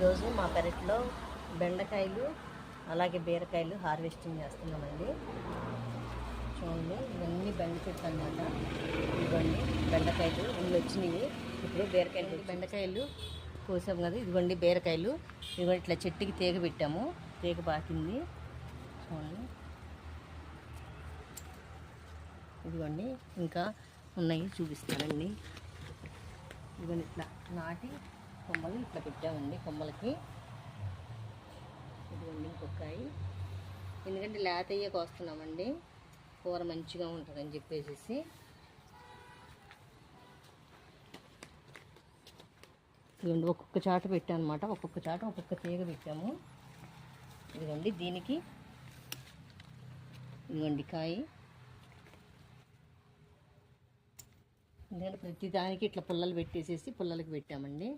ఈరోజు మా పెరట్లో బెండకాయలు అలాగే బీరకాయలు హార్వెస్టింగ్ చేస్తున్నామండి. చూడండి, ఇవన్నీ బెండ చెట్టు అన్నమాట. ఇదిగోండి బెండకాయలు ఇన్ని వచ్చినాయి. ఇప్పుడు బెండకాయలు కోసాం కదా, ఇదిగోండి బీరకాయలు. ఇదిగోండి ఇట్లా చెట్టుకి తీగ పెట్టాము, తీగ పాకింది. చూడండి, ఇదిగోండి ఇంకా ఉన్నాయి, చూపిస్తానండి. ఇదిగోండి ఇట్లా నాటి కొమ్మలు ఇట్లా పెట్టామండి కొమ్మలకి. ఇదిగోండి ఇంకొకాయి, ఎందుకంటే లేతయ్యే కోస్తున్నామండి, కూర మంచిగా ఉంటుందని చెప్పేసి. ఇదిగోండి ఒక్కొక్క చాట పెట్టాం అనమాట, ఒక్కొక్క చాట ఒక్కొక్క తీగ పెట్టాము. ఇదిగోండి దీనికి ఇదిగోండి కాయ. ఎందుకంటే ప్రతి దానికి ఇట్లా పుల్లలు పెట్టేసేసి పుల్లలకి పెట్టామండి.